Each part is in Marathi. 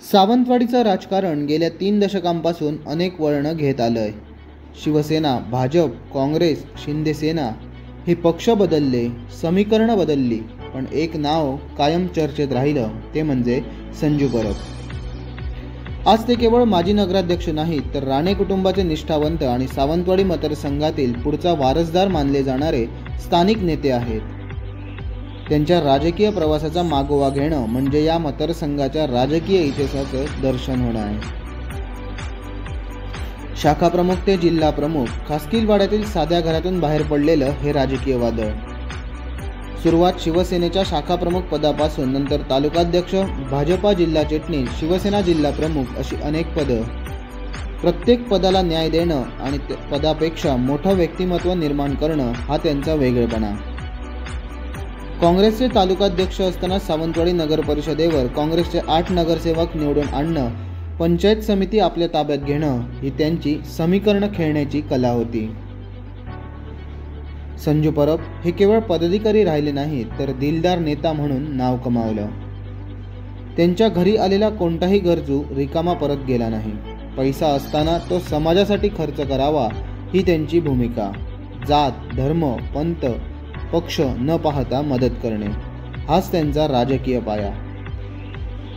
सावंतवाडीचं राजकारण गेल्या 3 दशकांपासून अनेक वळणं घेत आलंय। शिवसेना, भाजप, काँग्रेस, शिंदे सेना हे पक्ष बदलले, समीकरणं बदलली, पण एक नाव कायम चर्चेत राहिलं, ते म्हणजे संजू परब। आज ते केवळ माजी नगराध्यक्ष नाहीत, तर राणे कुटुंबाचे निष्ठावंत आणि सावंतवाडी मतदारसंघातील पुढचा वारसदार मानले जाणारे स्थानिक नेते आहेत। त्यांच्या राजकीय प्रवासाचा मागोवा घेणं म्हणजे या मतदारसंघाच्या राजकीय इतिहासाचं दर्शन होणं आहे। शाखा प्रमुख ते जिल्हा प्रमुख, खासकीलवाड्यातील साध्या घरातून बाहेर पडलेलं हे राजकीय वादळ। सुरुवात शिवसेनेच्या शाखा प्रमुख पदापासून, नंतर तालुकाध्यक्ष, भाजपा जिल्हा चिटणीस, शिवसेना जिल्हा प्रमुख अशी अनेक पदं। प्रत्येक पदाला न्याय देणं आणि पदापेक्षा मोठं व्यक्तिमत्व निर्माण करणं हा त्यांचा वेगळेपणा। काँग्रेसचे तालुकाध्यक्ष असताना सावंतवाडी नगर परिषदेवर काँग्रेसचे 8 नगरसेवक निवडून आणणं, पंचायत समिती आपल्या ताब्यात घेणं ही त्यांची समीकरण खेळण्याची कला होती। संजू परब हे केवळ पदाधिकारी राहिले नाहीत, तर दिलदार नेता म्हणून नाव कमावलं। त्यांच्या घरी आलेला कोणताही गरजू रिकामा परत गेला नाही। पैसा असताना तो समाजासाठी खर्च करावा ही त्यांची भूमिका। जात, धर्म, पंथ, पक्ष न पाहता मदत करणे हाच त्यांचा राजकीय पाया।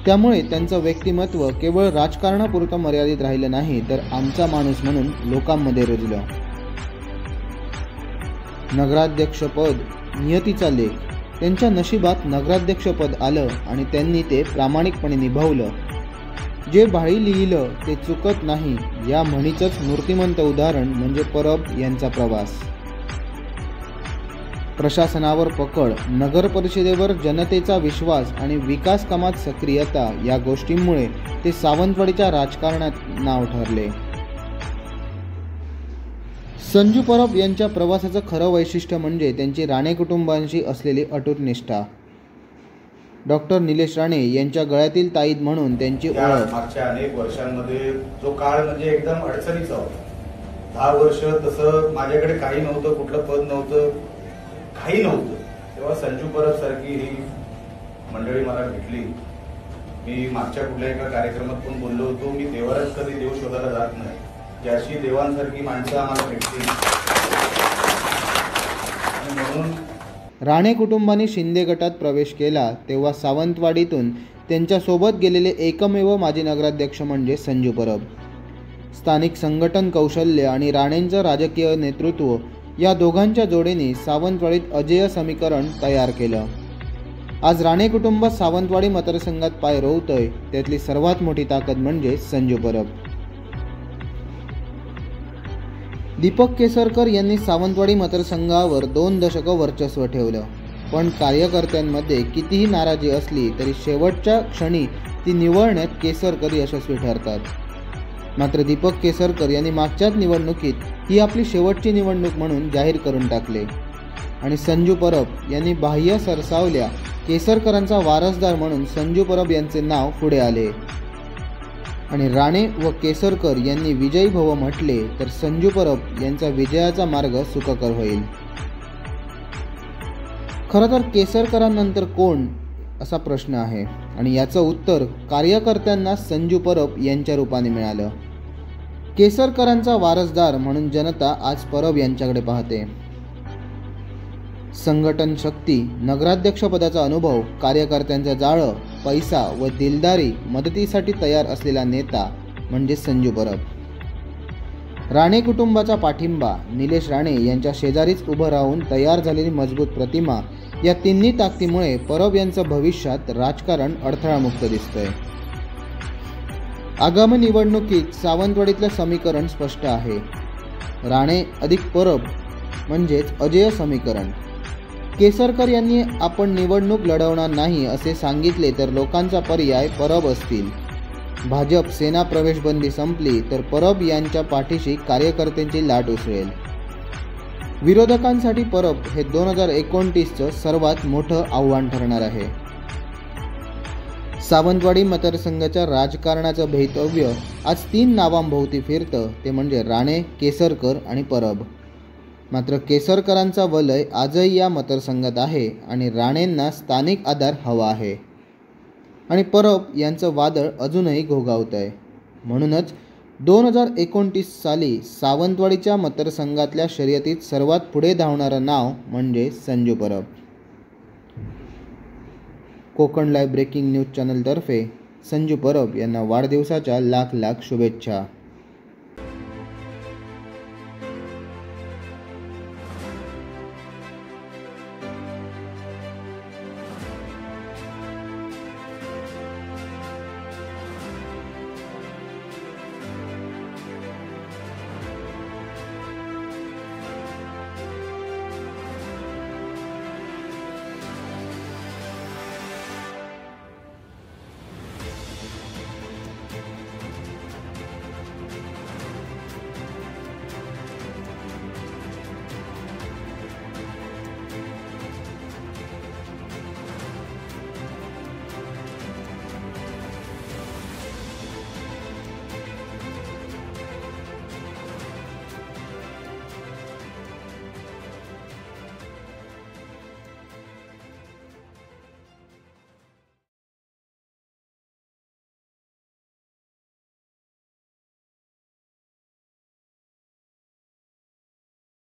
त्यामुळे त्यांचं व्यक्तिमत्व केवळ राजकारणापुरतं मर्यादित राहिलं नाही, तर आमचा माणूस म्हणून लोकांमध्ये रुजलं। नगराध्यक्षपद नियतीचा लेख, त्यांच्या नशिबात नगराध्यक्षपद आलं आणि त्यांनी ते प्रामाणिकपणे निभावलं। जे भाळी लिहिलं ते चुकत नाही या म्हणीचंच मूर्तिमंत उदाहरण म्हणजे परब यांचा प्रवास। प्रशासनावर पकड, नगर परिषदेवर जनतेचा विश्वास आणि विकास कामात सक्रियता या गोष्टींमुळे ते सावंतवाडीच्या राजकारणात नाव ठरले। संजू परब यांच्या प्रवासाचं खरं वैशिष्ट्य म्हणजे त्यांची राणे कुटुंबांशी असलेली अटूट निष्ठा। डॉक्टर निलेश राणे यांच्या गळ्यातील ताईत म्हणून त्यांची ओळख। मागच्या अनेक वर्षांमध्ये जो काळ म्हणजे एकदम अडचणीचा होता। 10 वर्ष तसं माझ्याकडे काही नव्हतं, कुठलं पद नव्हतं, काही नव्हतं, तेव्हा संजू परब सारखी ही मंडळी मला भेटली। मी मागच्या कुठल्या एका कार्यक्रमात पण बोललो होतो, मी देवालाच कधी देव शोधायला जात नाही, ज्याशी देवांसारखी माणसं आम्हाला भेटली। म्हणून राणे कुटुंबाने शिंदे गटात प्रवेश केला तेव्हा सावंतवाडीतून त्यांच्या सोबत गेलेले एकमेव माजी नगराध्यक्ष म्हणजे संजू परब। स्थानिक संघटन कौशल्य आणि राणेंचं राजकीय नेतृत्व या दोघांच्या जोडीने सावंतवाडीत अजेय समीकरण तयार केलं। आज राणे कुटुंब सावंतवाडी मतदारसंघात पाय रोवतंय, त्यातली सर्वात मोठी ताकद म्हणजे संजू परब। दीपक केसरकर यांनी सावंतवाडी मतदारसंघावर 2 दशकं वर्चस्व ठेवलं, पण कार्यकर्त्यांमध्ये कितीही नाराजी असली तरी शेवटच्या क्षणी ती निवळण्यात केसरकर यशस्वी ठरतात। मात्र दीपक केसरकर यांनी मागच्याच निवडणुकीत ही आपली शेवटची निवडणूक म्हणून जाहीर करून टाकले आणि संजू परब यांनी बाह्य सरसावल्या केसरकरांचा वारसदार म्हणून संजू परब यांचे नाव पुढे आले आणि राणे व केसरकर यांनी विजयी भव म्हटले तर संजू परब यांचा विजयाचा मार्ग सुखकर होईल। खरं तर केसरकरांनंतर कोण असा प्रश्न आहे आणि याचं उत्तर कार्यकर्त्यांना संजू परब यांच्या रूपाने मिळालं। केसरकरांचा वारसदार म्हणून जनता आज परब यांच्याकडे पाहते। संघटन शक्ती, नगराध्यक्षपदाचा अनुभव, कार्यकर्त्यांचं जाळं, पैसा व दिलदारी मदतीसाठी तयार असलेला नेता म्हणजे संजू परब। राणे कुटुंबाचा पाठिंबा, निलेश राणे यांच्या शेजारीच उभं राहून तयार झालेली मजबूत प्रतिमा या तिन्ही ताकदीमुळे परब यांचं भविष्यात राजकारण अडथळामुक्त दिसतंय। आगामी निवडणुकीत सावंतवाडीतलं समीकरण स्पष्ट आहे। राणे अधिक परब म्हणजेच अजेय समीकरण। केसरकर यांनी आपण निवडणूक लढवणार नाही असे सांगितले तर लोकांचा पर्याय परब असतील। भाजप सेना प्रवेशबंदी संपली तर परब यांच्या पाठीशी कार्यकर्त्यांची लाट उसळेल। विरोधकांसाठी परब हे 2029चं सर्वात मोठं आव्हान ठरणार आहे। सावंतवाडी मतदारसंघाच्या राजकारणाचं भवितव्य आज 3 नावांभोवती फिरतं, ते म्हणजे राणे, केसरकर आणि परब। मात्र केसरकरांचा वलय आजही या मतदारसंघात आहे आणि राणेंना स्थानिक आधार हवा आहे। आणि परब यांचं वादळ अजूनही घोघावत आहे. म्हणूनच 2029 साली सावंतवाडीच्या मतदारसंघातल्या शर्यतीत सर्वात पुढे धावणारं नाव म्हणजे Sanju Parab. Konkan live breaking news चॅनलतर्फे संजू परब यांना वाढदिवसाच्या लाख लाख शुभेच्छा.